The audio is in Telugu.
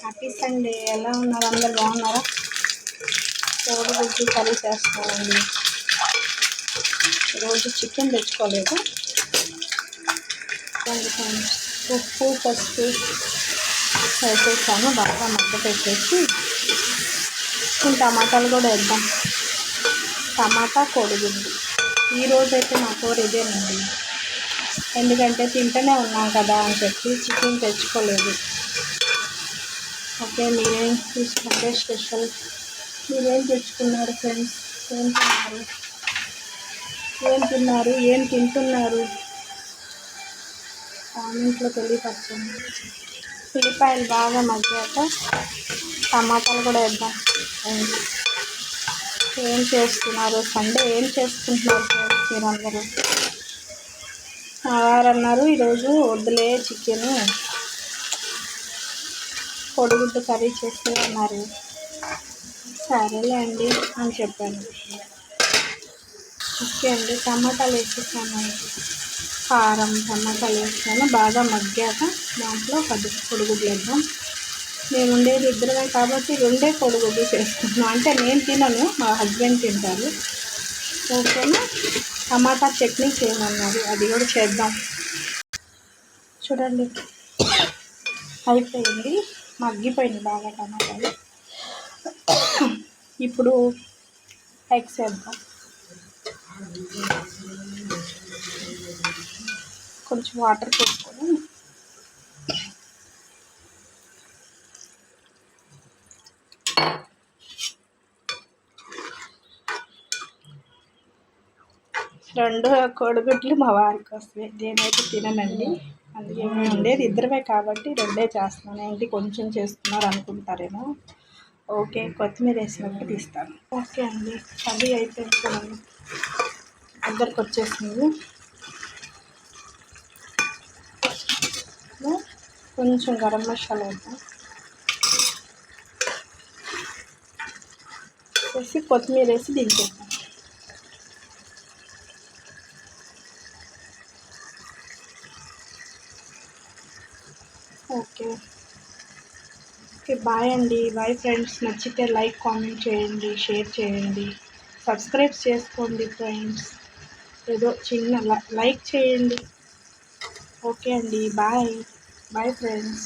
Happy Sunday. ఎలా ఉన్నారు? అందరు బాగున్నారా? కోడిగుడ్డు కర్రీ చేస్తానండి. ఈరోజు చికెన్ తెచ్చుకోలేదు. ఉప్పు పసుపు వేసేసాను, బాగా మగ్గ పెట్టేసి టమాటాలు కూడా వేద్దాం. టమాటా కోడిగుడ్డు ఈరోజైతే మా కూర ఇదేనండి. ఎందుకంటే తింటూనే ఉన్నాం కదా అని చెప్పి చికెన్ తెచ్చుకోలేదు. ఓకే, మీరేం తీసుకుంటే స్పెషల్? మీరేం తెచ్చుకున్నారు ఫ్రెండ్స్? ఏం తింటున్నారు కామెంట్లో తెలియపరచండి. ఉల్లిపాయలు బాగా మగ్గాక టమాటాలు కూడా వేద్దాం. ఏం చేస్తున్నారు? సండే ఏం చేసుకుంటున్నారు ఫ్రెండ్స్ మీరందరూ? వారు అన్నారు ఈరోజు వద్దులే చికెన్, కోడిగుడ్డు కర్రీ చేస్తే అన్నారు. సరేలే అండి అని చెప్పాను. ఓకే అండి, టమాటాలు వేసేసాను. కారం టమాటాలు వేసాను, బాగా మగ్గాక దాంట్లో కోడిగుడ్లు వేద్దాం. నేను ఉండేది ఇద్దరమే కాబట్టి 2 కోడిగుడ్లు చేసుకుంటున్నాను. అంటే నేను తినను, మా హస్బెండ్ తింటారు. ఓకేనా? టమాటా చట్నీ చేయమన్నారు, అది కూడా చేద్దాం. చూడండి అయిపోయింది, మగ్గిపోయింది బాగా టమాటాలు. ఇప్పుడు ఎగ్స్ వేద్దాం. కొంచెం వాటర్ పోసుకొని రెండు కోడిగుడ్లు మా వారికి వస్తాయి, నేనైతే తిననండి. అందుకే మేము ఉండేది ఇద్దరమే కాబట్టి 2 చేస్తున్నాను. ఏంటి కొంచెం చేస్తున్నారు అనుకుంటారేమో. ఓకే, కొత్తిమీర వేసినప్పుడు తీస్తాను. ఓకే అండి, కర్రీ అయిపోయింది చూడండి, దగ్గరకు వచ్చేసింది. కొంచెం గరం మసాలా వేద్దాం, వేసి కొత్తిమీర వేసి దించేద్దాం. ఓకే బాయ్ అండి. Bye friends. నచ్చితే లైక్ కామెంట్ చేయండి, షేర్ చేయండి, సబ్స్క్రైబ్ చేసుకోండి ఫ్రెండ్స్. ఏదో చిన్న లైక్ చేయండి. ఓకే అండి, బాయ్ ఫ్రెండ్స్.